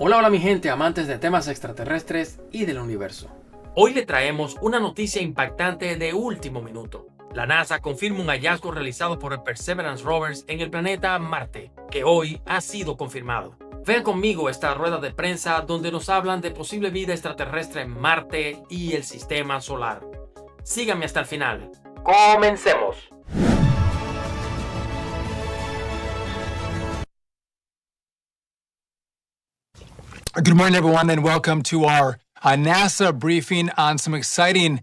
Hola, hola mi gente, amantes de temas extraterrestres y del universo. Hoy le traemos una noticia impactante de último minuto. La NASA confirma un hallazgo realizado por el Perseverance rovers en el planeta Marte, que hoy ha sido confirmado. Vean conmigo esta rueda de prensa donde nos hablan de posible vida extraterrestre en Marte y el sistema solar. Síganme hasta el final. ¡Comencemos! Good morning, everyone, and welcome to our NASA briefing on some exciting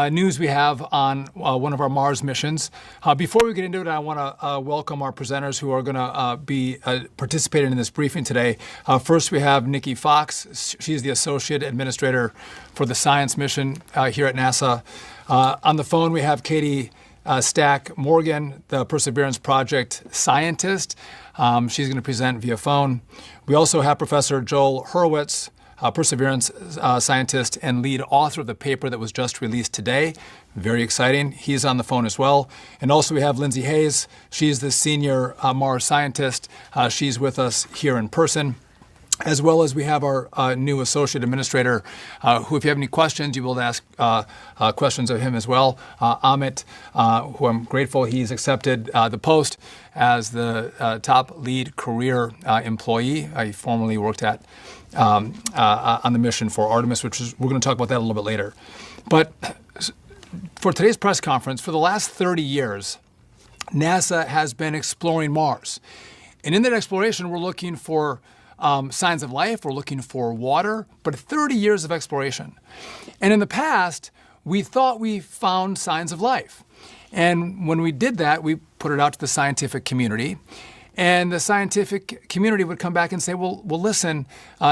news we have on one of our Mars missions. Before we get into it, I want to welcome our presenters who are going to be participating in this briefing today. First, we have Nikki Fox. She's the Associate Administrator for the Science Mission here at NASA. On the phone, we have Katie Stack Morgan, the Perseverance Project scientist. She's going to present via phone. We also have Professor Joel Hurwitz, Perseverance scientist and lead author of the paper that was just released today. Very exciting. He's on the phone as well. And also we have Lindsay Hayes. She's the senior Mars scientist. She's with us here in person. As well as we have our new associate administrator, who, if you have any questions, you will ask questions of him as well. Amit, who I'm grateful he's accepted the post as the top lead career employee. He formerly worked at on the mission for Artemis, we're going to talk about that a little bit later. But for today's press conference, for the last 30 years, NASA has been exploring Mars. And in that exploration, we're looking for signs of life, we're looking for water, but 30 years of exploration. And in the past, we thought we found signs of life. And when we did that, we put it out to the scientific community. And the scientific community would come back and say, well, listen,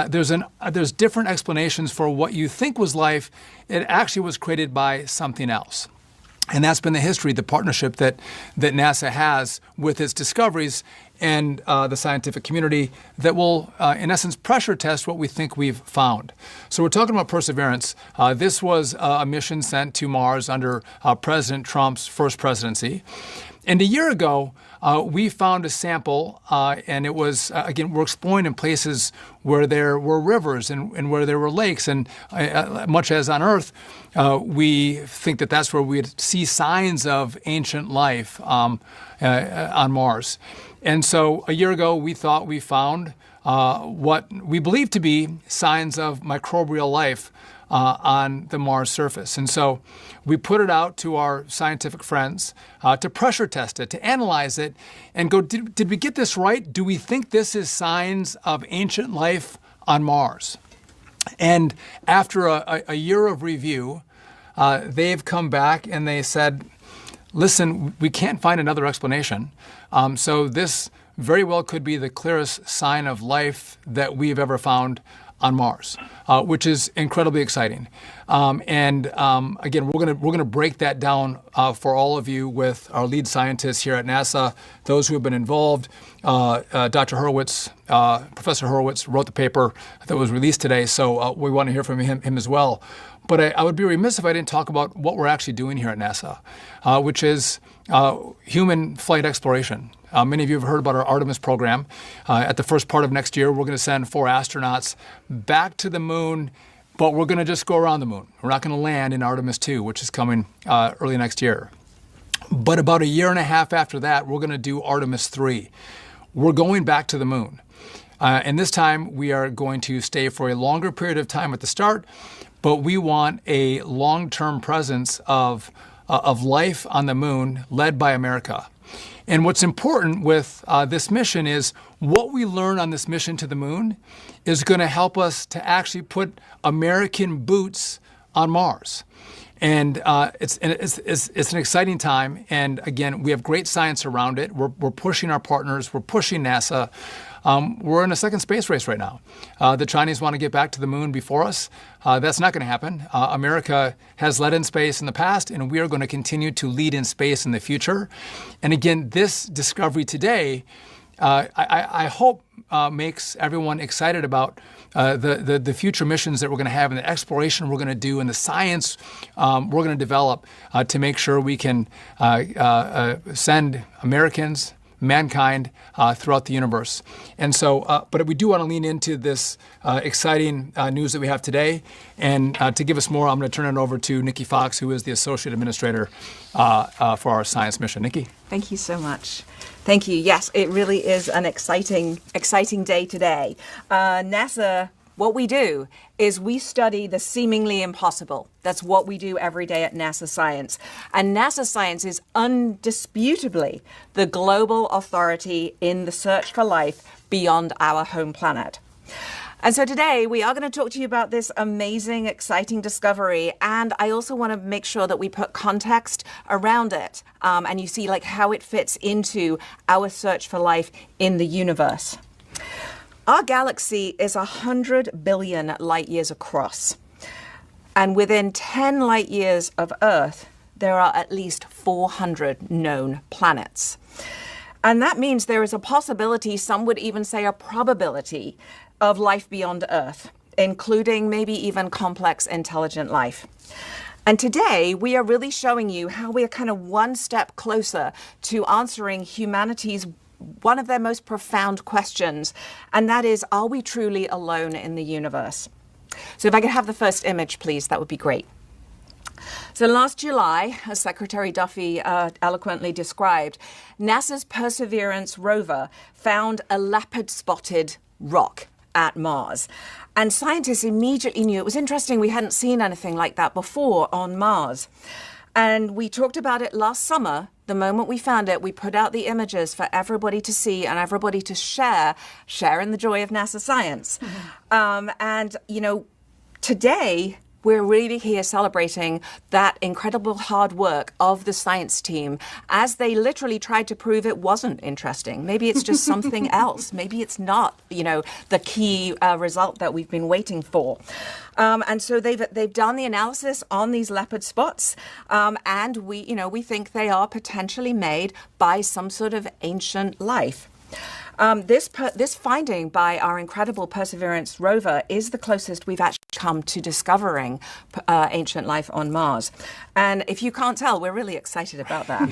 there's different explanations for what you think was life. It actually was created by something else. And that's been the history, the partnership that NASA has with its discoveries and the scientific community that will, in essence, pressure test what we think we've found. So we're talking about Perseverance. This was a mission sent to Mars under President Trump's first presidency. And a year ago, we found a sample, and it was, again, we're exploring in places where there were rivers and where there were lakes. And much as on Earth, we think that that's where we'd see signs of ancient life on Mars. And so a year ago, we thought we found what we believe to be signs of microbial life on the Mars surface. And so we put it out to our scientific friends to pressure test it, to analyze it, and go, did we get this right? Do we think this is signs of ancient life on Mars? And after a year of review, they've come back and they said, listen, we can't find another explanation. So this very well could be the clearest sign of life that we've ever found on Mars, which is incredibly exciting. Again, we're going to break that down for all of you with our lead scientists here at NASA, those who have been involved. Dr. Hurwitz, Professor Hurwitz, wrote the paper that was released today, so we want to hear from him as well. But I would be remiss if I didn't talk about what we're actually doing here at NASA, which is human flight exploration. Many of you have heard about our Artemis program. At the first part of next year, we're going to send 4 astronauts back to the moon, but we're going to just go around the moon. We're not going to land in Artemis 2, which is coming early next year. But about a year and a half after that, we're going to do Artemis 3. We're going back to the moon. And this time, we are going to stay for a longer period of time at the start, but we want a long-term presence of life on the moon led by America. And what's important with this mission is what we learn on this mission to the moon is going to help us to actually put American boots on Mars. And it's an exciting time. And again, we have great science around it. We're pushing our partners. We're pushing NASA. We're in a second space race right now. The Chinese want to get back to the moon before us. That's not going to happen. America has led in space in the past, and we are going to continue to lead in space in the future. And again, this discovery today, I hope makes everyone excited about the future missions that we're going to have and the exploration we're going to do and the science we're going to develop to make sure we can send Americans, mankind throughout the universe. And so, but we do want to lean into this exciting news that we have today. And to give us more, I'm going to turn it over to Nikki Fox, who is the Associate Administrator for our science mission. Nikki? Thank you so much. Thank you. Yes, it really is an exciting day today. NASA, what we do is we study the seemingly impossible. That's what we do every day at NASA Science. And NASA Science is undisputably the global authority in the search for life beyond our home planet. And so today we are going to talk to you about this amazing, exciting discovery. And I also want to make sure that we put context around it. And you see like how it fits into our search for life in the universe. Our galaxy is 100 billion light years across. And within 10 light years of Earth, there are at least 400 known planets. And that means there is a possibility, some would even say a probability, of life beyond Earth, including maybe even complex intelligent life. And today, we are really showing you how we are kind of one step closer to answering humanity's one of their most profound questions, and that is, are we truly alone in the universe? So if I could have the first image, please, that would be great. So last July, as Secretary Duffy eloquently described, NASA's Perseverance rover found a leopard-spotted rock at Mars. And scientists immediately knew. It was interesting, we hadn't seen anything like that before on Mars. And we talked about it last summer. The moment we found it, we put out the images for everybody to see and everybody to share in the joy of NASA science. And, you know, today, we're really here celebrating that incredible hard work of the science team as they literally tried to prove it wasn't interesting. Maybe it's just something else. Maybe it's not, you know, the key result that we've been waiting for. And so they've done the analysis on these leopard spots, and we think they are potentially made by some sort of ancient life. This finding by our incredible Perseverance rover is the closest we've actually come to discovering ancient life on Mars. And if you can't tell, we're really excited about that.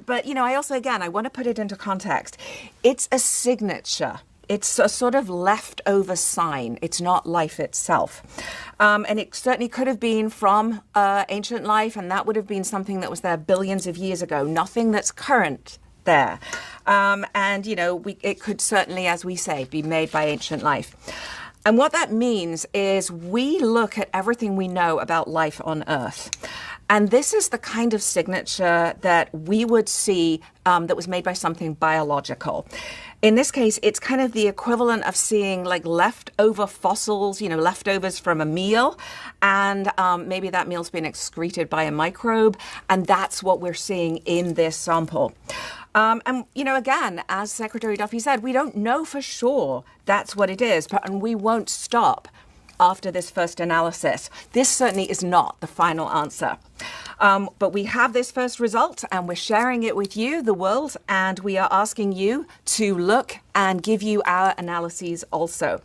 But I also, again, I want to put it into context. It's a signature. It's a sort of leftover sign. It's not life itself. And it certainly could have been from ancient life, and that would have been something that was there billions of years ago, nothing that's current there. It could certainly, as we say, be made by ancient life. And what that means is we look at everything we know about life on Earth. And this is the kind of signature that we would see that was made by something biological. In this case, it's kind of the equivalent of seeing like leftover fossils, leftovers from a meal. And maybe that meal's been excreted by a microbe. And that's what we're seeing in this sample. Again, as Secretary Duffy said, we don't know for sure that's what it is, and we won't stop after this first analysis. This certainly is not the final answer. But we have this first result, and we're sharing it with you, the world, and we are asking you to look and give you our analyses also.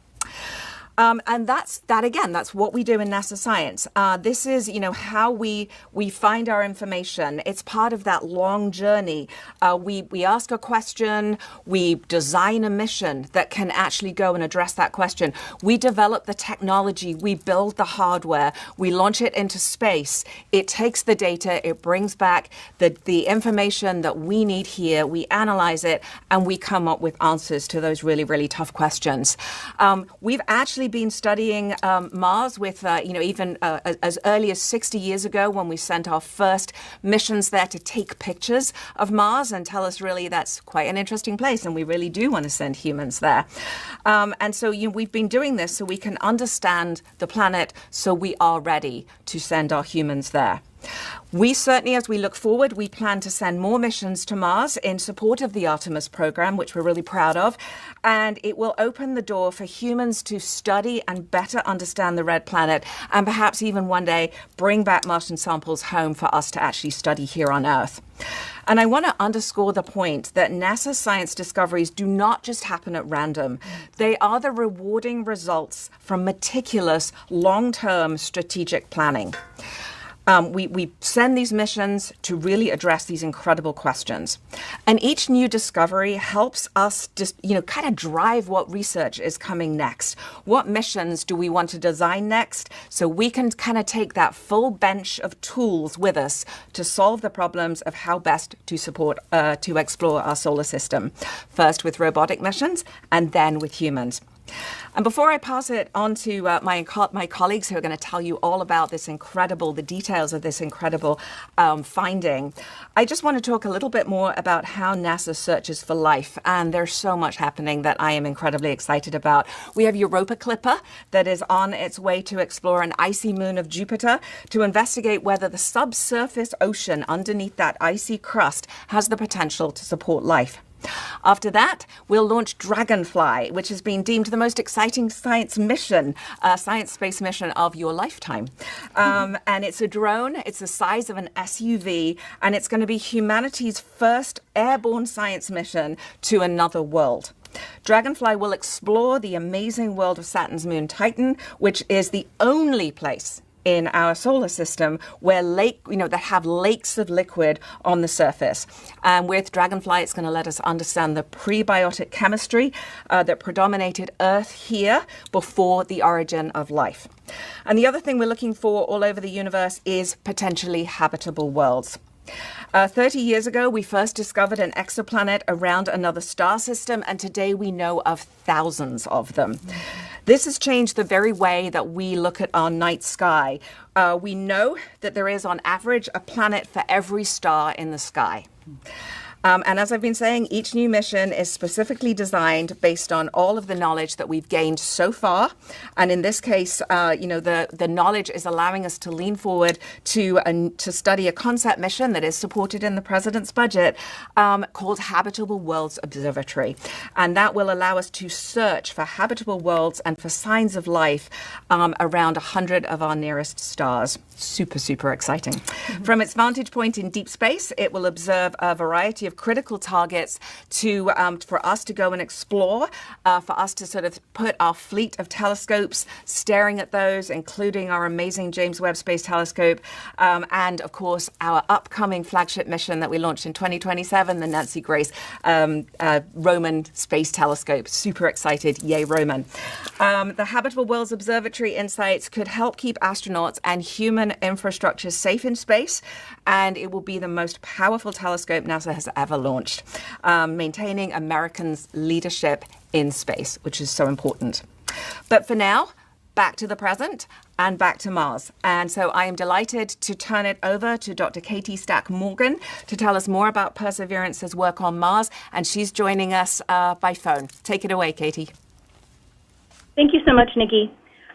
And that's what we do in NASA Science. This is, how we find our information. It's part of that long journey. We ask a question, we design a mission that can actually go and address that question. We develop the technology, we build the hardware, we launch it into space. It takes the data, it brings back the information that we need here, we analyze it, and we come up with answers to those really, really tough questions. We've actually been studying Mars with, even as early as 60 years ago when we sent our first missions there to take pictures of Mars and tell us really that's quite an interesting place and we really do want to send humans there. And so we've been doing this so we can understand the planet so we are ready to send our humans there. We certainly, as we look forward, we plan to send more missions to Mars in support of the Artemis program, which we're really proud of. And it will open the door for humans to study and better understand the red planet and perhaps even one day bring back Martian samples home for us to actually study here on Earth. And I want to underscore the point that NASA science discoveries do not just happen at random. They are the rewarding results from meticulous, long-term strategic planning. We send these missions to really address these incredible questions. And each new discovery helps us just, kind of drive what research is coming next. What missions do we want to design next so we can kind of take that full bench of tools with us to solve the problems of how best to to explore our solar system. First with robotic missions and then with humans. And before I pass it on to my colleagues who are going to tell you all about the details of this incredible finding, I just want to talk a little bit more about how NASA searches for life. And there's so much happening that I am incredibly excited about. We have Europa Clipper that is on its way to explore an icy moon of Jupiter to investigate whether the subsurface ocean underneath that icy crust has the potential to support life. After that, we'll launch Dragonfly, which has been deemed the most exciting science space mission of your lifetime. And it's a drone. It's the size of an SUV, and it's going to be humanity's first airborne science mission to another world. Dragonfly will explore the amazing world of Saturn's moon Titan, which is the only place in our solar system where that have lakes of liquid on the surface. And with Dragonfly, it's going to let us understand the prebiotic chemistry that predominated Earth here before the origin of life. And the other thing we're looking for all over the universe is potentially habitable worlds. 30 years ago, we first discovered an exoplanet around another star system, and today we know of thousands of them. This has changed the very way that we look at our night sky. We know that there is, on average, a planet for every star in the sky. And as I've been saying, each new mission is specifically designed based on all of the knowledge that we've gained so far. And in this case, the knowledge is allowing us to lean forward to study a concept mission that is supported in the president's budget called Habitable Worlds Observatory. And that will allow us to search for habitable worlds and for signs of life around 100 of our nearest stars. Super, super exciting. Mm-hmm. From its vantage point in deep space, it will observe a variety of critical targets for us to go and explore, for us to sort of put our fleet of telescopes staring at those, including our amazing James Webb Space Telescope, and of course our upcoming flagship mission that we launched in 2027, the Nancy Grace Roman Space Telescope. Super excited, yay Roman. The Habitable Worlds Observatory insights could help keep astronauts and human infrastructure safe in space, and it will be the most powerful telescope NASA has ever launched, maintaining Americans' leadership in space, which is so important. But for now, back to the present and back to Mars. And so I am delighted to turn it over to Dr. Katie Stack Morgan to tell us more about Perseverance's work on Mars, and she's joining us by phone. Take it away, Katie. Thank you so much, Nikki.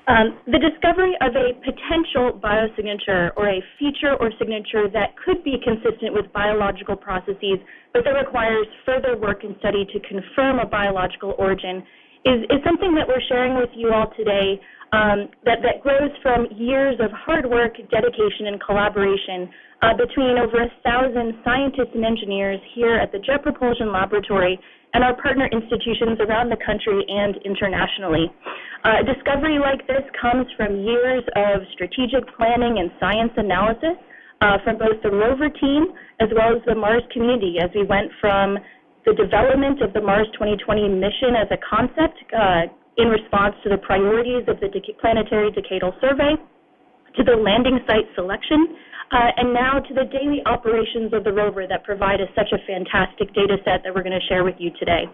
The discovery of a potential biosignature or a feature or signature that could be consistent with biological processes, but that requires further work and study to confirm a biological origin is something that we're sharing with you all today that grows from years of hard work, dedication, and collaboration between over 1,000 scientists and engineers here at the Jet Propulsion Laboratory and our partner institutions around the country and internationally. A discovery like this comes from years of strategic planning and science analysis from both the rover team as well as the Mars community, as we went from the development of the Mars 2020 mission as a concept in response to the priorities of the Planetary Decadal Survey, to the landing site selection, and now to the daily operations of the rover that provide us such a fantastic data set that we're going to share with you today.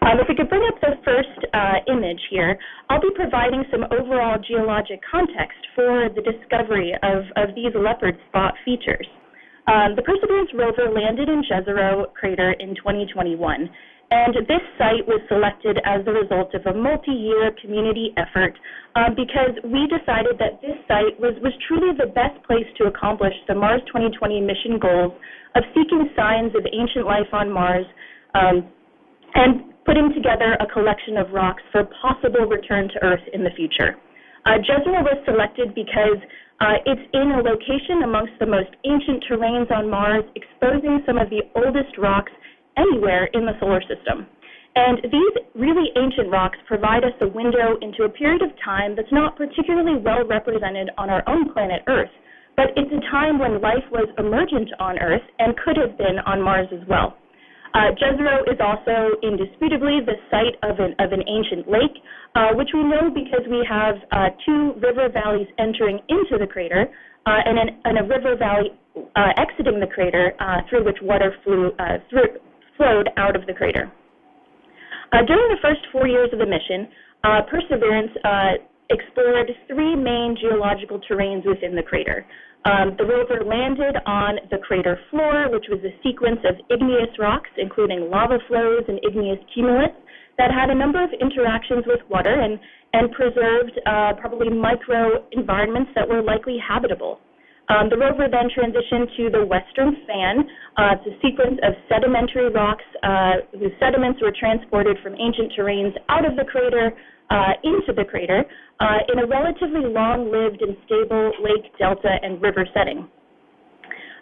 If we could bring up the first image here, I'll be providing some overall geologic context for the discovery of these leopard spot features. The Perseverance rover landed in Jezero crater in 2021, and this site was selected as the result of a multi-year community effort because we decided that this site was truly the best place to accomplish the Mars 2020 mission goals of seeking signs of ancient life on Mars and putting together a collection of rocks for possible return to Earth in the future. Jezero was selected because it's in a location amongst the most ancient terrains on Mars, exposing some of the oldest rocks anywhere in the solar system. And these really ancient rocks provide us a window into a period of time that's not particularly well represented on our own planet Earth, but it's a time when life was emergent on Earth and could have been on Mars as well. Jezero is also indisputably the site of an ancient lake, which we know because we have two river valleys entering into the crater and a river valley exiting the crater through which water flowed out of the crater. During the first 4 years of the mission, Perseverance explored three main geological terrains within the crater. The rover landed on the crater floor, which was a sequence of igneous rocks, including lava flows and igneous cumulates, that had a number of interactions with water and preserved probably micro-environments that were likely habitable. The rover then transitioned to the western fan. It's a sequence of sedimentary rocks whose sediments were transported from ancient terrains out of the crater into the crater in a relatively long-lived and stable lake, delta, and river setting.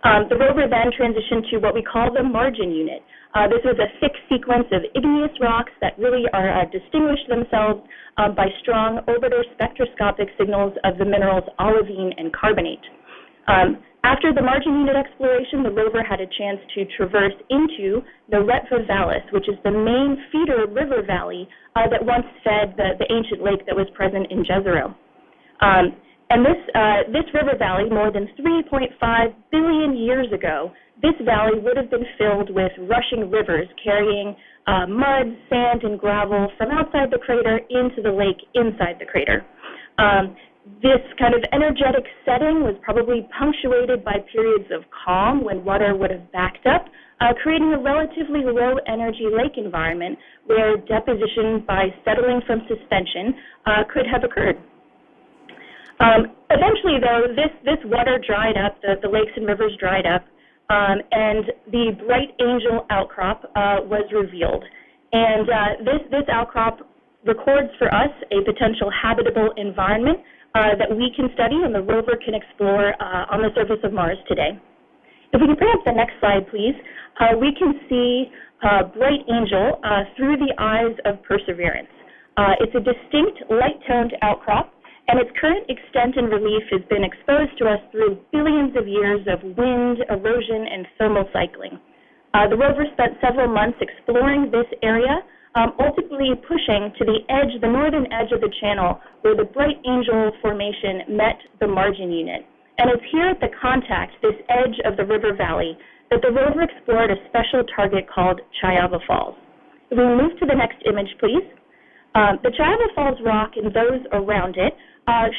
The rover then transitioned to what we call the margin unit. This was a thick sequence of igneous rocks that really distinguished themselves by strong orbiter spectroscopic signals of the minerals olivine and carbonate. After the margin unit exploration, the rover had a chance to traverse into the Retva Vallis, which is the main feeder river valley that once fed the ancient lake that was present in Jezero. And this river valley, more than 3.5 billion years ago, this valley would have been filled with rushing rivers carrying mud, sand, and gravel from outside the crater into the lake inside the crater. This kind of energetic setting was probably punctuated by periods of calm when water would have backed up, creating a relatively low-energy lake environment where deposition by settling from suspension could have occurred. Eventually, though, this water dried up, the lakes and rivers dried up, and the Bright Angel outcrop was revealed. And this outcrop records for us a potential habitable environment that we can study and the rover can explore on the surface of Mars today. If we can bring up the next slide, please, we can see Bright Angel through the eyes of Perseverance. It's a distinct light-toned outcrop, and its current extent and relief has been exposed to us through billions of years of wind, erosion, and thermal cycling. The rover spent several months exploring this area, ultimately pushing to the northern edge of the channel where the Bright Angel formation met the margin unit. And it's here at the contact, this edge of the river valley, that the rover explored a special target called Chayava Falls. If we move to the next image, please. The Chayava Falls rock and those around it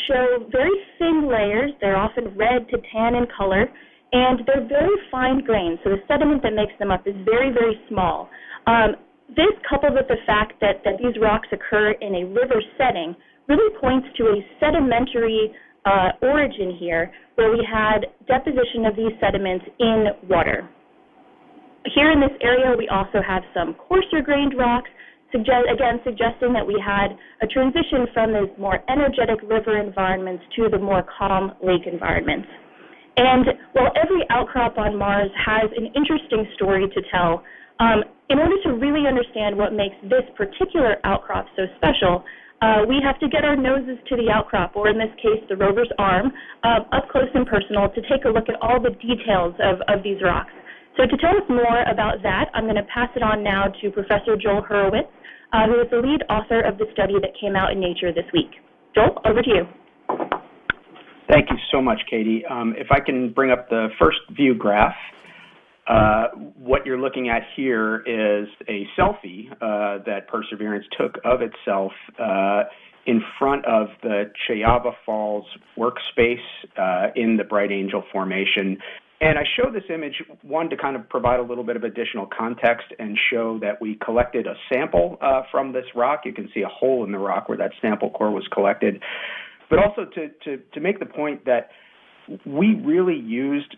show very thin layers. They're often red to tan in color, and they're very fine grained. So the sediment that makes them up is very, very small. This, coupled with the fact that these rocks occur in a river setting, really points to a sedimentary origin here, where we had deposition of these sediments in water. Here in this area, we also have some coarser-grained rocks, suggesting that we had a transition from these more energetic river environments to the more calm lake environments. And while every outcrop on Mars has an interesting story to tell, in order to really understand what makes this particular outcrop so special, we have to get our noses to the outcrop, or in this case, the rover's arm, up close and personal to take a look at all the details of these rocks. So to tell us more about that, I'm going to pass it on now to Professor Joel Hurowitz, who is the lead author of the study that came out in Nature this week. Joel, over to you. Thank you so much, Katie. If I can bring up the first view graph, what you're looking at here is a selfie that Perseverance took of itself in front of the Chayava Falls workspace in the Bright Angel Formation. And I show this image, one, to kind of provide a little bit of additional context and show that we collected a sample from this rock. You can see a hole in the rock where that sample core was collected. But also to make the point that we really used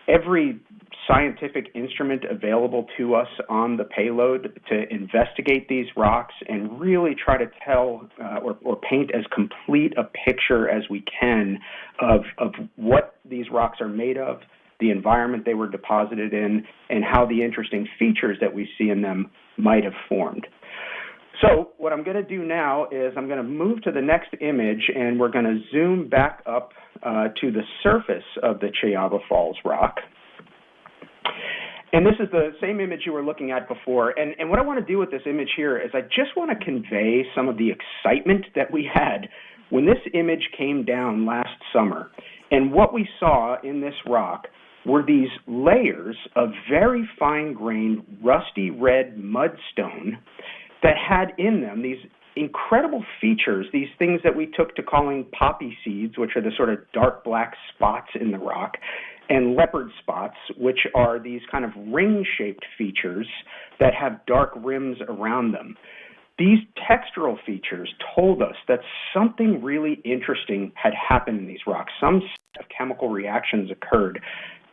every scientific instrument available to us on the payload to investigate these rocks and really try to tell or paint as complete a picture as we can of what these rocks are made of, the environment they were deposited in, and how the interesting features that we see in them might have formed. So what I'm going to do now is I'm going to move to the next image, and we're going to zoom back up to the surface of the Chayaba Falls rock. And this is the same image you were looking at before. And what I want to do with this image here is I just want to convey some of the excitement that we had when this image came down last summer. And what we saw in this rock were these layers of very fine-grained, rusty red mudstone that had in them these incredible features, these things that we took to calling poppy seeds, which are the sort of dark black spots in the rock, and leopard spots, which are these kind of ring-shaped features that have dark rims around them. These textural features told us that something really interesting had happened in these rocks. Some set of chemical reactions occurred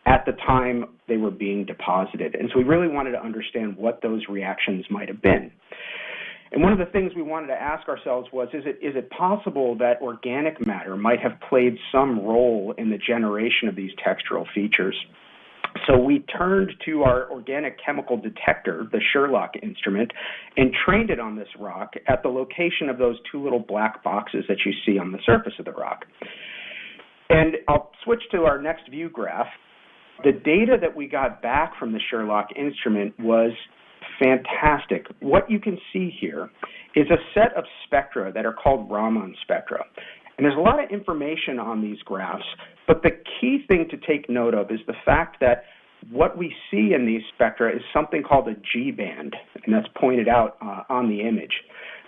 at the time they were being deposited. And so we really wanted to understand what those reactions might have been. And one of the things we wanted to ask ourselves was, is it possible that organic matter might have played some role in the generation of these textural features? So we turned to our organic chemical detector, the Sherlock instrument, and trained it on this rock at the location of those two little black boxes that you see on the surface of the rock. And I'll switch to our next view graph. The data that we got back from the Sherlock instrument was fantastic. What you can see here is a set of spectra that are called Raman spectra. And there's a lot of information on these graphs, but the key thing to take note of is the fact that what we see in these spectra is something called a G-band, and that's pointed out on the image.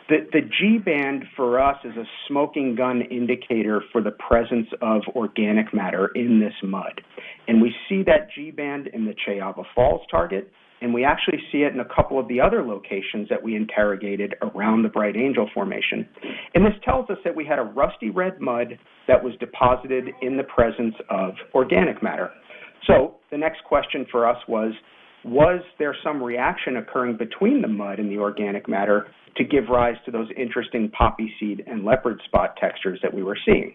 The G-band for us is a smoking gun indicator for the presence of organic matter in this mud. And we see that G-band in the Chayaba Falls target, and we actually see it in a couple of the other locations that we interrogated around the Bright Angel Formation. And this tells us that we had a rusty red mud that was deposited in the presence of organic matter. So the next question for us was there some reaction occurring between the mud and the organic matter to give rise to those interesting poppy seed and leopard spot textures that we were seeing?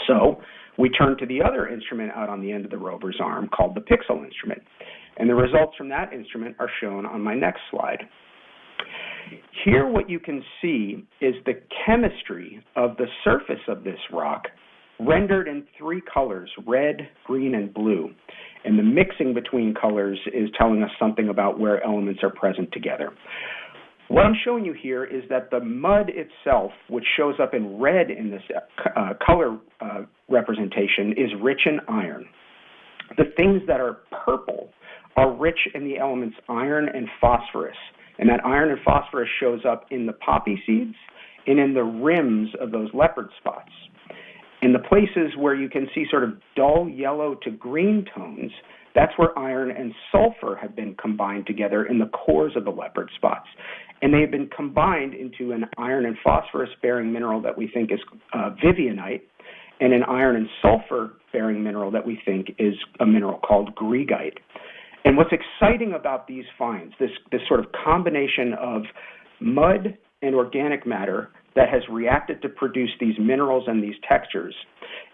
So we turned to the other instrument out on the end of the rover's arm called the Pixel instrument. And the results from that instrument are shown on my next slide. Here what you can see is the chemistry of the surface of this rock rendered in three colors, red, green, and blue. And the mixing between colors is telling us something about where elements are present together. What I'm showing you here is that the mud itself, which shows up in red in this color representation, is rich in iron. The things that are purple are rich in the elements iron and phosphorus. And that iron and phosphorus shows up in the poppy seeds and in the rims of those leopard spots. In the places where you can see sort of dull yellow to green tones, that's where iron and sulfur have been combined together in the cores of the leopard spots. And they have been combined into an iron and phosphorus-bearing mineral that we think is vivianite, and an iron and sulfur-bearing mineral that we think is a mineral called greigite. And what's exciting about these finds, this sort of combination of mud and organic matter that has reacted to produce these minerals and these textures,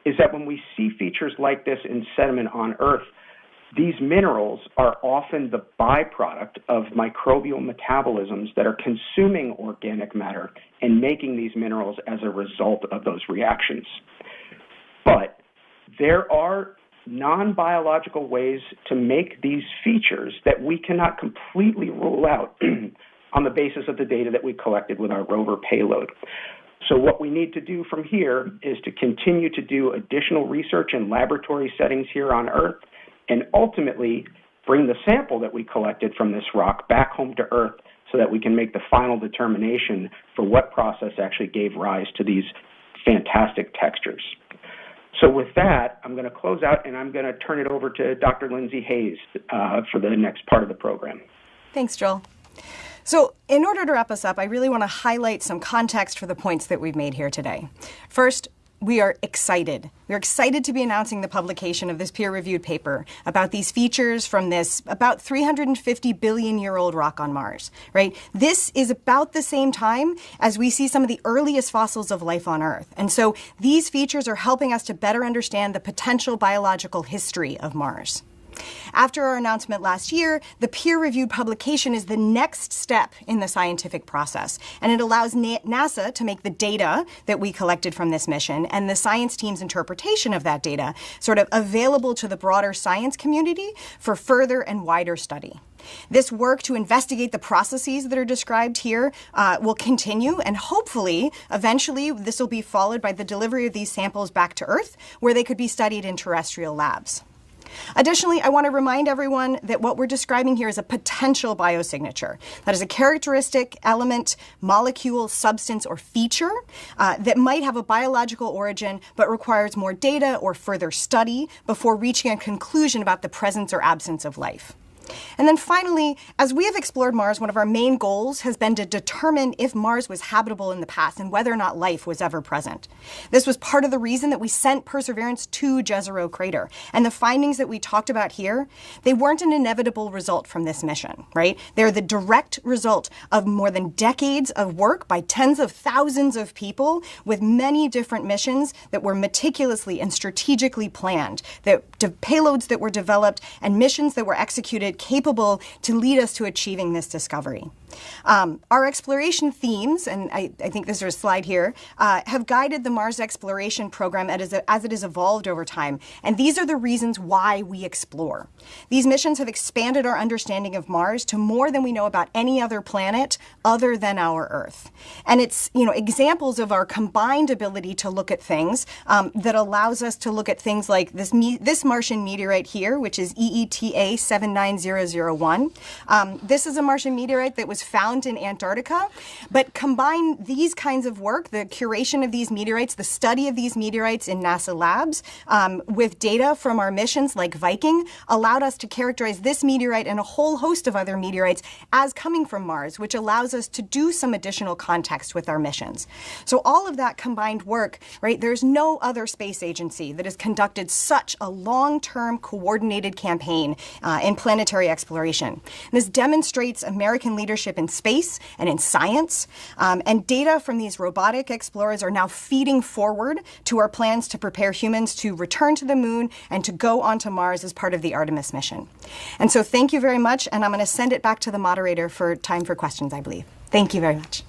is that when we see features like this in sediment on Earth, these minerals are often the byproduct of microbial metabolisms that are consuming organic matter and making these minerals as a result of those reactions. But there are non-biological ways to make these features that we cannot completely rule out on the basis of the data that we collected with our rover payload. So what we need to do from here is to continue to do additional research in laboratory settings here on Earth, and ultimately bring the sample that we collected from this rock back home to Earth so that we can make the final determination for what process actually gave rise to these fantastic textures. So with that, I'm going to close out and I'm going to turn it over to Dr. Lindsay Hayes for the next part of the program. Thanks, Joel. So in order to wrap us up, I really want to highlight some context for the points that we've made here today. First, we are excited. We're excited to be announcing the publication of this peer-reviewed paper about these features from this about 350 billion-year-old rock on Mars, right? This is about the same time as we see some of the earliest fossils of life on Earth. And so these features are helping us to better understand the potential biological history of Mars. After our announcement last year, the peer-reviewed publication is the next step in the scientific process, and it allows NASA to make the data that we collected from this mission and the science team's interpretation of that data sort of available to the broader science community for further and wider study. This work to investigate the processes that are described here will continue, and hopefully, eventually, this will be followed by the delivery of these samples back to Earth, where they could be studied in terrestrial labs. Additionally, I want to remind everyone that what we're describing here is a potential biosignature. That is a characteristic, element, molecule, substance, or feature that might have a biological origin but requires more data or further study before reaching a conclusion about the presence or absence of life. And then finally, as we have explored Mars, one of our main goals has been to determine if Mars was habitable in the past and whether or not life was ever present. This was part of the reason that we sent Perseverance to Jezero Crater. And the findings that we talked about here, they weren't an inevitable result from this mission, right? They're the direct result of more than decades of work by tens of thousands of people with many different missions that were meticulously and strategically planned, payloads that were developed and missions that were executed capable to lead us to achieving this discovery. Our exploration themes, and I think there's a slide here, have guided the Mars exploration program as it has evolved over time. And these are the reasons why we explore. These missions have expanded our understanding of Mars to more than we know about any other planet other than our Earth. And it's, examples of our combined ability to look at things that allows us to look at things like this Martian meteorite here, which is EETA 79001. This is a Martian meteorite that was found in Antarctica, but combine these kinds of work, the curation of these meteorites, the study of these meteorites in NASA labs, with data from our missions like Viking, allowed us to characterize this meteorite and a whole host of other meteorites as coming from Mars, which allows us to do some additional context with our missions. So all of that combined work, right, there's no other space agency that has conducted such a long-term coordinated campaign in planetary exploration. And this demonstrates American leadership in space and in science, and data from these robotic explorers are now feeding forward to our plans to prepare humans to return to the moon and to go onto Mars as part of the Artemis mission. And so thank you very much, and I'm going to send it back to the moderator for time for questions, I believe. Thank you very much.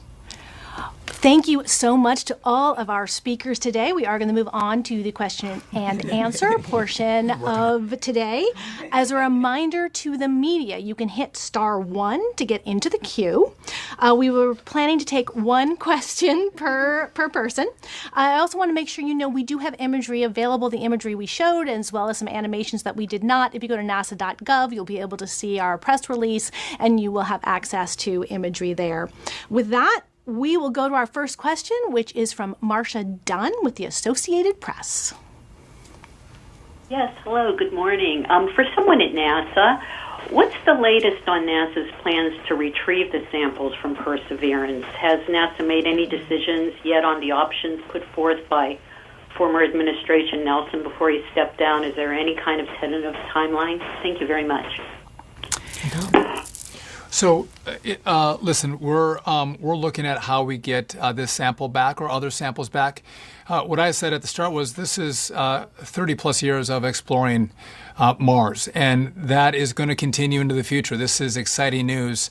Thank you so much to all of our speakers today. We are going to move on to the question and answer portion of today. As a reminder to the media, you can hit *1 to get into the queue. We were planning to take one question per person. I also want to make sure you know we do have imagery available, the imagery we showed, as well as some animations that we did not. If you go to nasa.gov, you'll be able to see our press release, and you will have access to imagery there. With that, we will go to our first question, which is from Marcia Dunn with the Associated Press. Yes, hello, good morning. For someone at NASA, what's the latest on NASA's plans to retrieve the samples from Perseverance? Has NASA made any decisions yet on the options put forth by former administration Nelson before he stepped down? Is there any kind of tentative timeline? Thank you very much. So, listen, we're looking at how we get this sample back or other samples back. What I said at the start was this is 30 plus years of exploring Mars, and that is going to continue into the future. This is exciting news.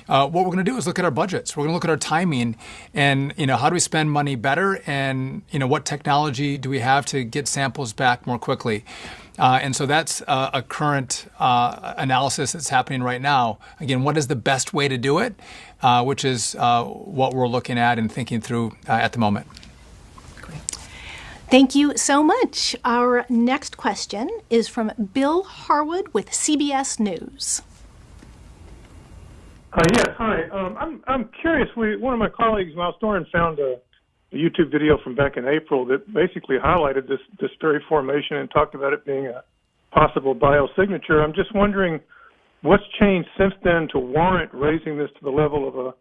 What we're going to do is look at our budgets. We're going to look at our timing, and how do we spend money better, and what technology do we have to get samples back more quickly. And so that's a current analysis that's happening right now. Again, what is the best way to do it, which is what we're looking at and thinking through at the moment. Great. Thank you so much. Our next question is from Bill Harwood with CBS News. Yes, hi. I'm curious. One of my colleagues, Miles Doran, found a YouTube video from back in April that basically highlighted this very formation and talked about it being a possible biosignature. I'm just wondering what's changed since then to warrant raising this to the level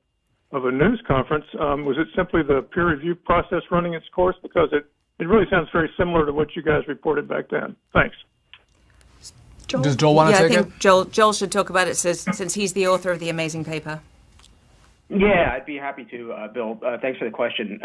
of a news conference. Was it simply the peer review process running its course? Because it really sounds very similar to what you guys reported back then. Thanks. Joel? Does Joel want to take it? I think Joel should talk about it since he's the author of the amazing paper. Yeah, I'd be happy to, Bill. Thanks for the question.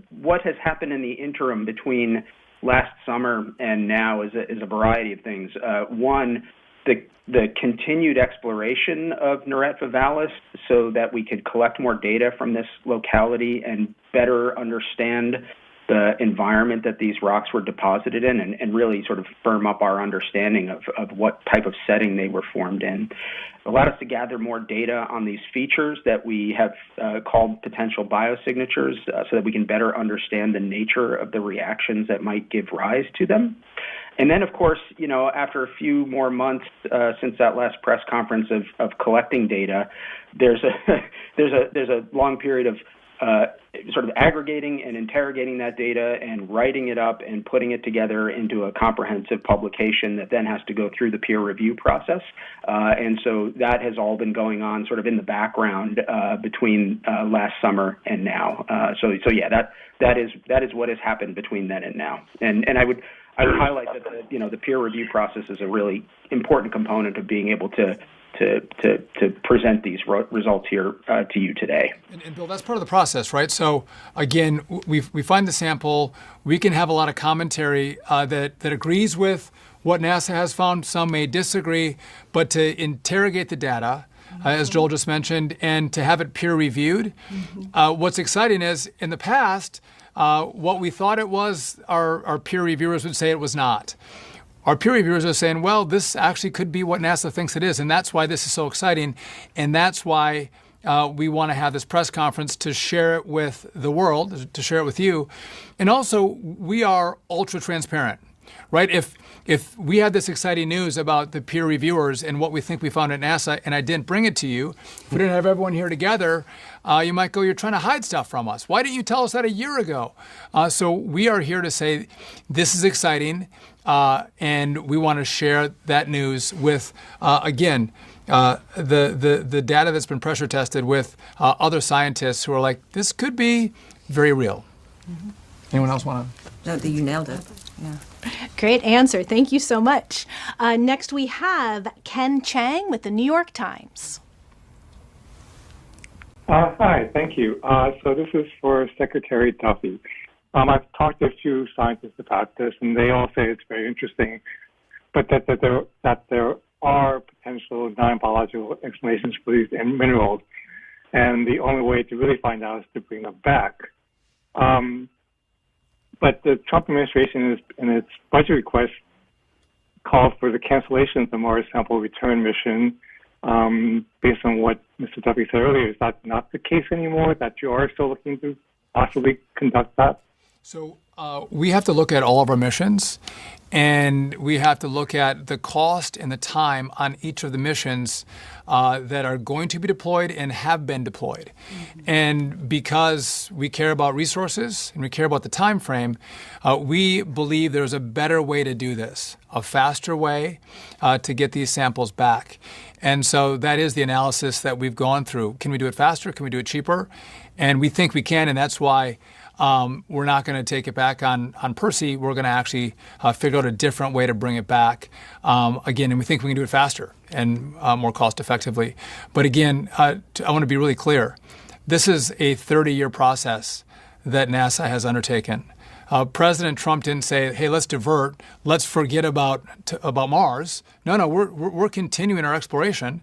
What has happened in the interim between last summer and now is a variety of things. One, the continued exploration of Nerett Vivalis so that we could collect more data from this locality and better understand the environment that these rocks were deposited in and really sort of firm up our understanding of what type of setting they were formed in. It allowed us to gather more data on these features that we have called potential biosignatures so that we can better understand the nature of the reactions that might give rise to them. And then, of course, after a few more months since that last press conference of collecting data, there's a long period of sort of aggregating and interrogating that data and writing it up and putting it together into a comprehensive publication that then has to go through the peer review process. And so that has all been going on sort of in the background between last summer and now. So yeah, that is what has happened between then and now. And I would highlight that the peer review process is a really important component of being able to present these results here to you today. And Bill, that's part of the process, right? So again, we find the sample. We can have a lot of commentary that agrees with what NASA has found. Some may disagree, but to interrogate the data, as Joel just mentioned, and to have it peer reviewed. What's exciting is in the past, what we thought it was, our peer reviewers would say it was not. Our peer reviewers are saying, well, this actually could be what NASA thinks it is, and that's why this is so exciting, and that's why we want to have this press conference to share it with the world, to share it with you. And also, we are ultra transparent, right? If we had this exciting news about the peer reviewers and what we think we found at NASA, and I didn't bring it to you, if we didn't have everyone here together, you might go, you're trying to hide stuff from us. Why didn't you tell us that a year ago? So we are here to say this is exciting, and we want to share that news with, again, the data that's been pressure tested with other scientists who are like, this could be very real. Anyone else want to? No, you nailed it. Yeah. Great answer. Thank you so much. Next, we have Ken Chang with the New York Times. Hi, thank you. So this is for Secretary Duffy. I've talked to a few scientists about this, and they all say it's very interesting, but that there are potential non-biological explanations for these minerals, and the only way to really find out is to bring them back. But the Trump administration, in its budget request, called for the cancellation of the Mars sample return mission. Based on what Mr. Duffy said earlier, is that not the case anymore, that you are still looking to possibly conduct that? So we have to look at all of our missions, and we have to look at the cost and the time on each of the missions that are going to be deployed and have been deployed. And because we care about resources and we care about the time frame, we believe there's a better way to do this, a faster way to get these samples back. And so that is the analysis that we've gone through. Can we do it faster? Can we do it cheaper? And we think we can, and that's why we're not going to take it back on Percy. We're going to actually figure out a different way to bring it back. Again, and we think we can do it faster and more cost effectively. But again, I want to be really clear. This is a 30-year process that NASA has undertaken. President Trump didn't say, hey, let's divert, let's forget about Mars. No, we're continuing our exploration.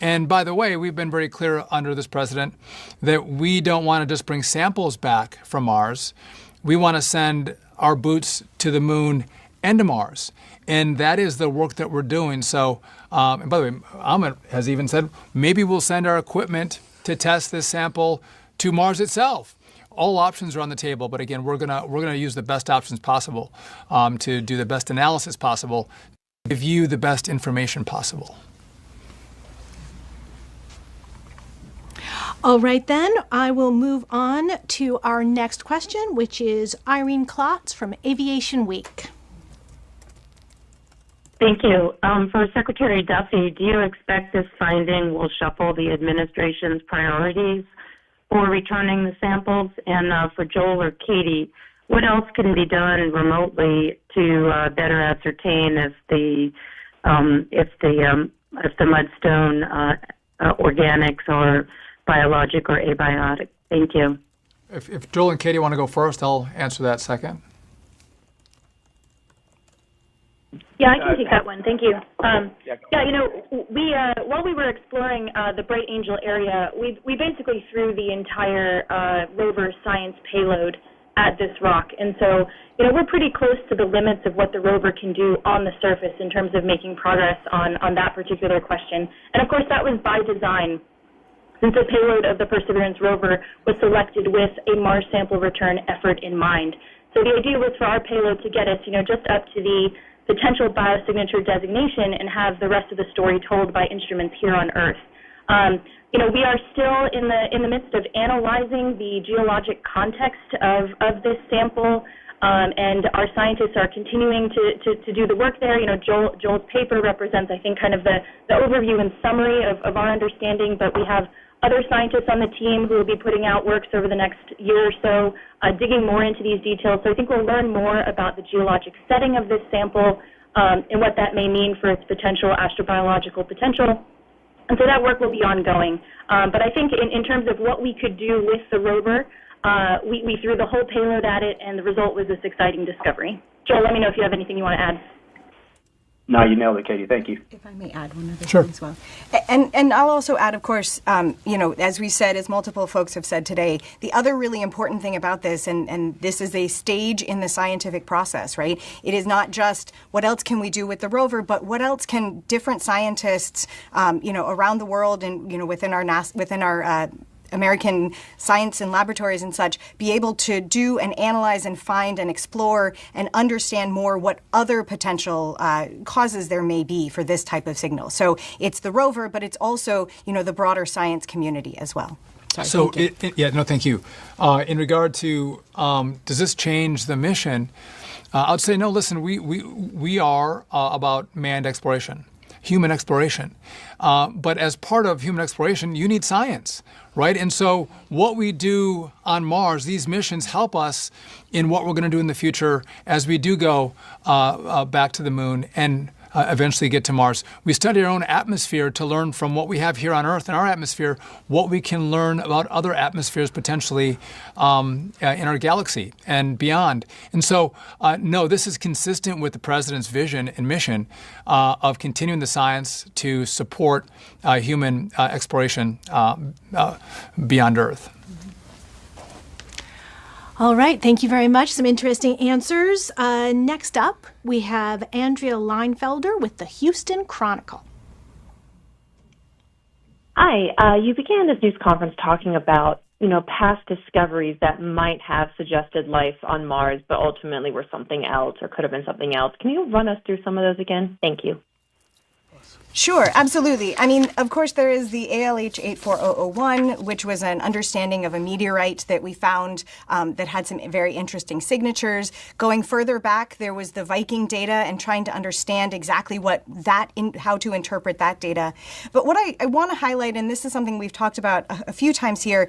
And by the way, we've been very clear under this president that we don't want to just bring samples back from Mars. We want to send our boots to the moon and to Mars. And that is the work that we're doing. So, and by the way, Ahmed has even said, maybe we'll send our equipment to test this sample to Mars itself. All options are on the table, but again, we're gonna use the best options possible to do the best analysis possible, to give you the best information possible. All right, then, I will move on to our next question, which is Irene Klotz from Aviation Week. Thank you. For Secretary Duffy, do you expect this finding will shuffle the administration's priorities for returning the samples? And for Joel or Katie, what else can be done remotely to better ascertain if the mudstone organics are biologic or abiotic? Thank you. If Joel and Katie want to go first, I'll answer that second. Yeah, I can take that one. Thank you. While we were exploring the Bright Angel area, we basically threw the entire rover science payload at this rock. And so, we're pretty close to the limits of what the rover can do on the surface in terms of making progress on that particular question. And of course, that was by design, since the payload of the Perseverance rover was selected with a Mars sample return effort in mind. So the idea was for our payload to get us, just up to the potential biosignature designation and have the rest of the story told by instruments here on Earth. We are still in the midst of analyzing the geologic context of this sample, and our scientists are continuing to do the work there. Joel's paper represents, I think, kind of the overview and summary of our understanding, but we have other scientists on the team who will be putting out works over the next year or so, digging more into these details. So I think we'll learn more about the geologic setting of this sample and what that may mean for its potential astrobiological potential. And so that work will be ongoing. But I think in terms of what we could do with the rover, we threw the whole payload at it, and the result was this exciting discovery. Joel, let me know if you have anything you want to add. No, you nailed it, Katie. Thank you. If I may add one other Sure. thing as well. And I'll also add, of course, as we said, as multiple folks have said today, the other really important thing about this, and this is a stage in the scientific process, right? It is not just what else can we do with the rover, but what else can different scientists, around the world and, within our American science and laboratories and such, be able to do and analyze and find and explore and understand more what other potential causes there may be for this type of signal. So it's the rover, but it's also, the broader science community as well. Sorry, thank you. In regard to, does this change the mission? I would say, no, listen, we are about manned exploration, human exploration. But as part of human exploration, you need science, right? And so what we do on Mars, these missions help us in what we're going to do in the future as we do go back to the moon and eventually get to Mars. We study our own atmosphere to learn from what we have here on Earth in our atmosphere, what we can learn about other atmospheres potentially in our galaxy and beyond. And so, no, this is consistent with the President's vision and mission of continuing the science to support human exploration beyond Earth. All right, thank you very much. Some interesting answers. Next up, we have Andrea Leinfelder with the Houston Chronicle. Hi, you began this news conference talking about, past discoveries that might have suggested life on Mars, but ultimately were something else or could have been something else. Can you run us through some of those again? Thank you. Sure, absolutely. I mean, of course, there is the ALH 84001, which was an understanding of a meteorite that we found that had some very interesting signatures. Going further back, there was the Viking data and trying to understand exactly how to interpret that data. But what I want to highlight, and this is something we've talked about a few times here,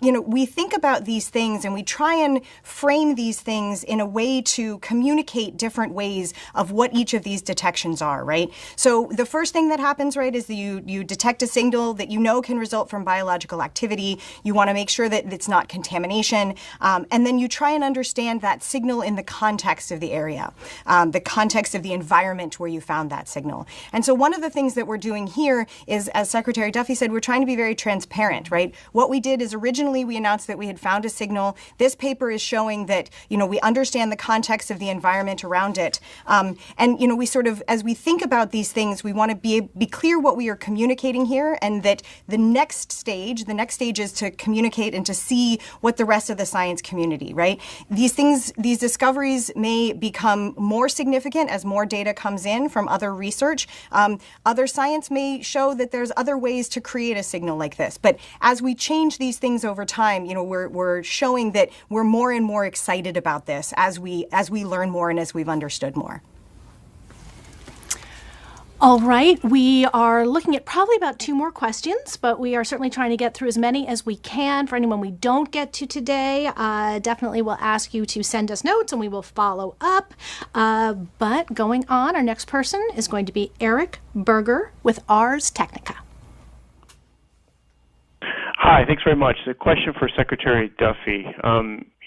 we think about these things and we try and frame these things in a way to communicate different ways of what each of these detections are, right? So the first thing that happens, right, is that you detect a signal that can result from biological activity. You want to make sure that it's not contamination. And then you try and understand that signal in the context of the area, the context of the environment where you found that signal. And so one of the things that we're doing here is, as Secretary Duffy said, we're trying to be very transparent, right? What we did is originally we announced that we had found a signal. This paper is showing that, we understand the context of the environment around it. And, we sort of, as we think about these things, we want to be clear what we are communicating here, and that the next stage is to communicate and to see what the rest of the science community, right? These discoveries may become more significant as more data comes in from other research. Other science may show that there's other ways to create a signal like this. But as we change these things over time, we're showing that we're more and more excited about this as we learn more and as we've understood more. All right, we are looking at probably about 2 more questions, but we are certainly trying to get through as many as we can. For anyone we don't get to today, definitely we'll ask you to send us notes and we will follow up. But going on, our next person is going to be Eric Berger with Ars Technica. Hi, thanks very much. A question for Secretary Duffy.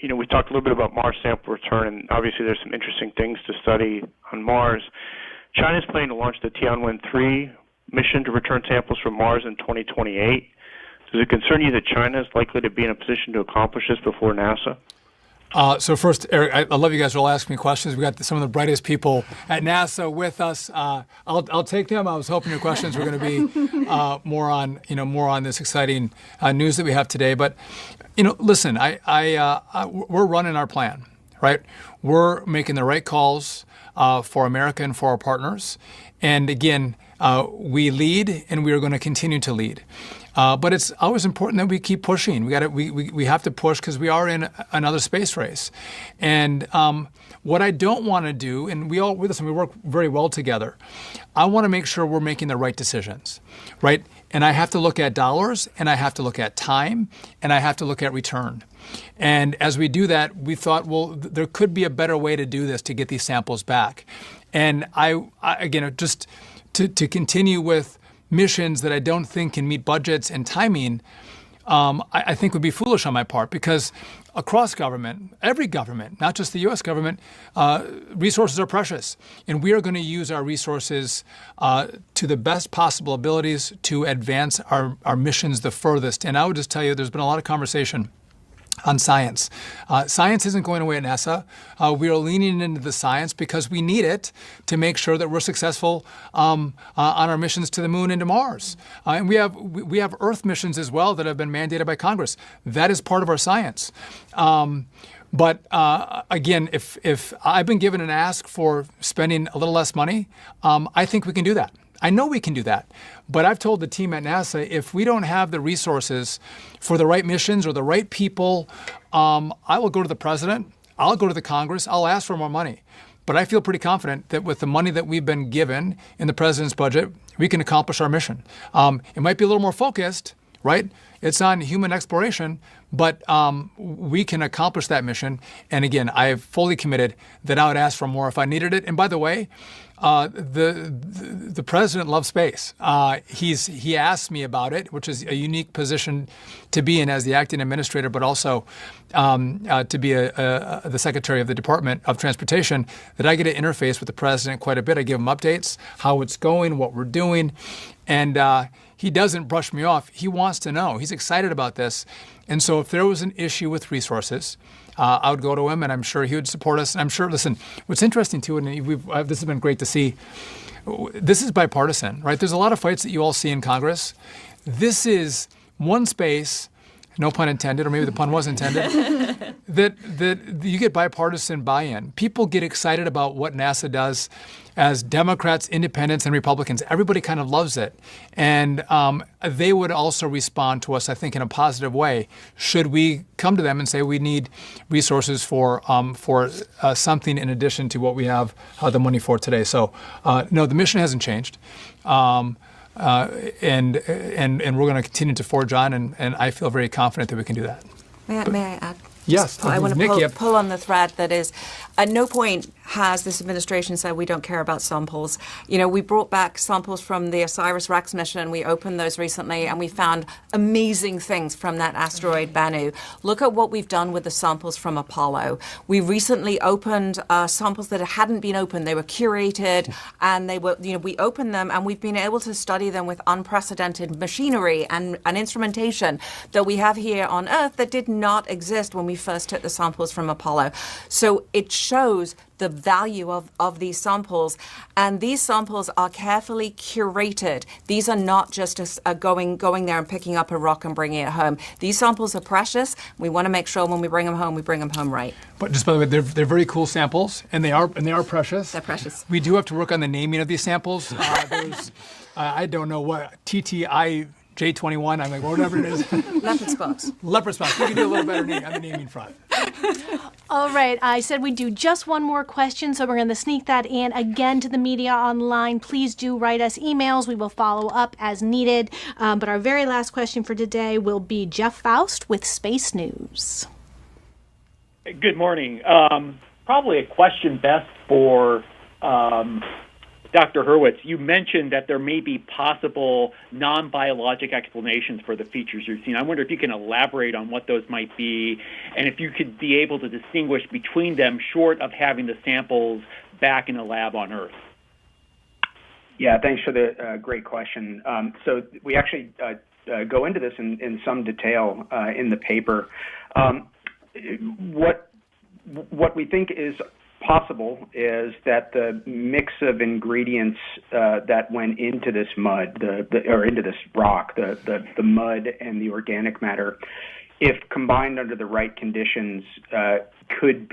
We talked a little bit about Mars sample return, and obviously there's some interesting things to study on Mars. China's planning to launch the Tianwen-3 mission to return samples from Mars in 2028. Does it concern you that China is likely to be in a position to accomplish this before NASA? So first, Eric, I love you guys are all asking me questions. We got some of the brightest people at NASA with us. I'll take them. I was hoping your questions were going to be more on this exciting news that we have today. But listen, we're running our plan, right? We're making the right calls for America and for our partners. And again, we lead, and we are going to continue to lead. But it's always important that we keep pushing. We have to push because we are in another space race. And what I don't want to do, and we work very well together. I want to make sure we're making the right decisions, right? And I have to look at dollars, and I have to look at time, and I have to look at return. And as we do that, we thought, well, there could be a better way to do this to get these samples back. And I again, just to continue with missions that I don't think can meet budgets and timing, I think would be foolish on my part, because across government, every government, not just the U.S. government, resources are precious. And we are going to use our resources to the best possible abilities to advance our missions the furthest. And I would just tell you, there's been a lot of conversation on science. Science isn't going away at NASA. We are leaning into the science because we need it to make sure that we're successful on our missions to the moon and to Mars. And we have Earth missions as well that have been mandated by Congress. That is part of our science. But again, if I've been given an ask for spending a little less money, I think we can do that. I know we can do that. But I've told the team at NASA, if we don't have the resources for the right missions or the right people, I will go to the president, I'll go to the Congress, I'll ask for more money. But I feel pretty confident that with the money that we've been given in the president's budget, we can accomplish our mission. It might be a little more focused, right? It's on human exploration, but we can accomplish that mission. And again, I have fully committed that I would ask for more if I needed it. And by the way, the president loves space. He asked me about it, which is a unique position to be in as the acting administrator, but also to be the secretary of the Department of Transportation, that I get to interface with the president quite a bit. I give him updates, how it's going, what we're doing. And he doesn't brush me off. He wants to know. He's excited about this. And so if there was an issue with resources, I would go to him, and I'm sure he would support us. And I'm sure, listen, what's interesting too, and this has been great to see, this is bipartisan, right? There's a lot of fights that you all see in Congress. This is one space, no pun intended, or maybe the pun was intended, that you get bipartisan buy-in. People get excited about what NASA does as Democrats, independents, and Republicans. Everybody kind of loves it. And they would also respond to us, I think, in a positive way, should we come to them and say we need resources for something in addition to what we have the money for today. So, no, the mission hasn't changed. And we're going to continue to forge on, and I feel very confident that we can do that. May I add? Yes. I want to pull on the thread that is, at no point has this administration said we don't care about samples. You know, we brought back samples from the OSIRIS-REx mission. We opened those recently, and we found amazing things from that asteroid Bennu. Look at what we've done with the samples from Apollo. We recently opened samples that hadn't been opened. They were curated, and they were, we opened them, and we've been able to study them with unprecedented machinery and instrumentation that we have here on Earth that did not exist when we first took the samples from Apollo. So it shows the value of these samples, and these samples are carefully curated. These are not just going there and picking up a rock and bringing it home. These samples are precious. We want to make sure when we bring them home, we bring them home right. But just by the way, they're very cool samples, and they are precious. They're precious. We do have to work on the naming of these samples. There's I don't know what TTI. J21, I'm like, whatever it is. Leopard spots. Leopard spots. We can do a little better on the naming front. All right. I said we'd do just one more question, so we're going to sneak that in. Again, to the media online, please do write us emails. We will follow up as needed. But our very last question for today will be Jeff Faust with Space News. Good morning. Probably a question best for Dr. Hurwitz. You mentioned that there may be possible non-biologic explanations for the features you're seeing. I wonder if you can elaborate on what those might be, and if you could be able to distinguish between them short of having the samples back in the lab on Earth. Yeah, thanks for the great question. So we actually go into this in some detail in the paper. What we think is possible is that the mix of ingredients that went into this mud, or into this rock, the mud and the organic matter, if combined under the right conditions, could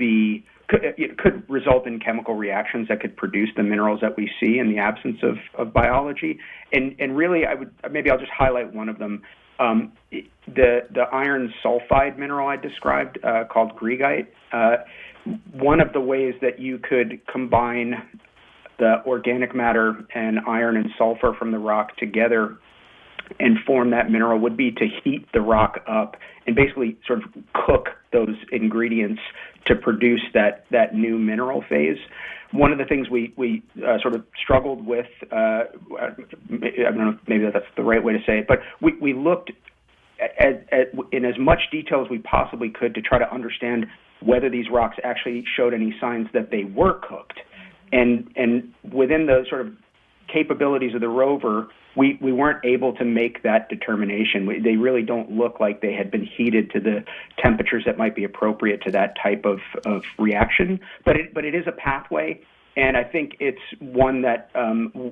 result in chemical reactions that could produce the minerals that we see in the absence of biology. And really, I'll just highlight one of them. The iron sulfide mineral I described, called greigite. One of the ways that you could combine the organic matter and iron and sulfur from the rock together and form that mineral would be to heat the rock up and basically sort of cook those ingredients to produce that new mineral phase. One of the things we sort of struggled with, I don't know if maybe that's the right way to say it, but we looked at in as much detail as we possibly could to try to understand whether these rocks actually showed any signs that they were cooked. And within the sort of capabilities of the rover, we weren't able to make that determination. They really don't look like they had been heated to the temperatures that might be appropriate to that type of reaction. But it is a pathway, and I think it's one that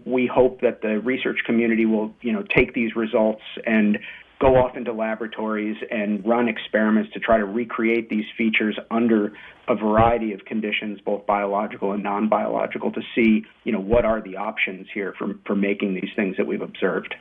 we hope that the research community will take these results and go off into laboratories and run experiments to try to recreate these features under a variety of conditions, both biological and non-biological, to see, what are the options here for making these things that we've observed.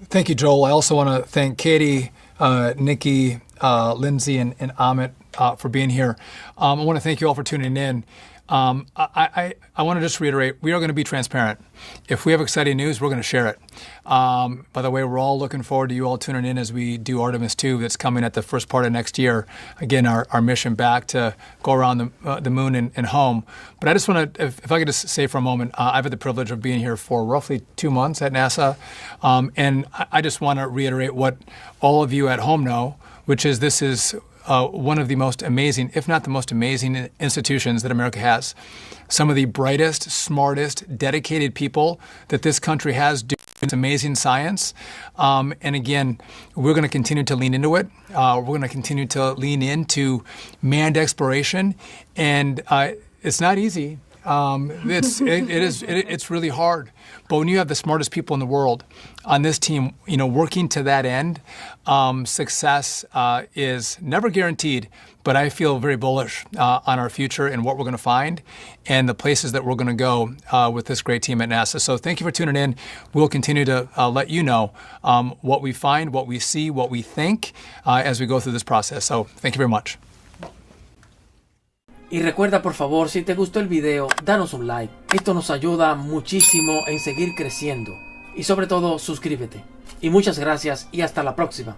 Thank you, Joel. I also want to thank Katie, Nikki, Lindsay, and Amit for being here. I want to thank you all for tuning in. I want to just reiterate, we are going to be transparent. If we have exciting news, we're going to share it. By the way, we're all looking forward to you all tuning in as we do Artemis 2 that's coming at the first part of next year. Again, our mission back to go around the moon and home. But I just want to, if I could just say for a moment, I've had the privilege of being here for roughly 2 months at NASA. And I just want to reiterate what all of you at home know, which is this is one of the most amazing, if not the most amazing institutions that America has. Some of the brightest, smartest, dedicated people that this country has doing amazing science. And again, we're going to continue to lean into it. We're going to continue to lean into manned exploration. And it's not easy. It's really hard. But when you have the smartest people in the world on this team, working to that end, success is never guaranteed. But I feel very bullish on our future and what we're going to find and the places that we're going to go with this great team at NASA. So thank you for tuning in. We'll continue to let you know what we find, what we see, what we think as we go through this process. So thank you very much. Y recuerda, por favor, si te gustó el video, danos un like. Esto nos ayuda muchísimo en seguir creciendo. Y sobre todo, suscríbete. Y muchas gracias y hasta la próxima.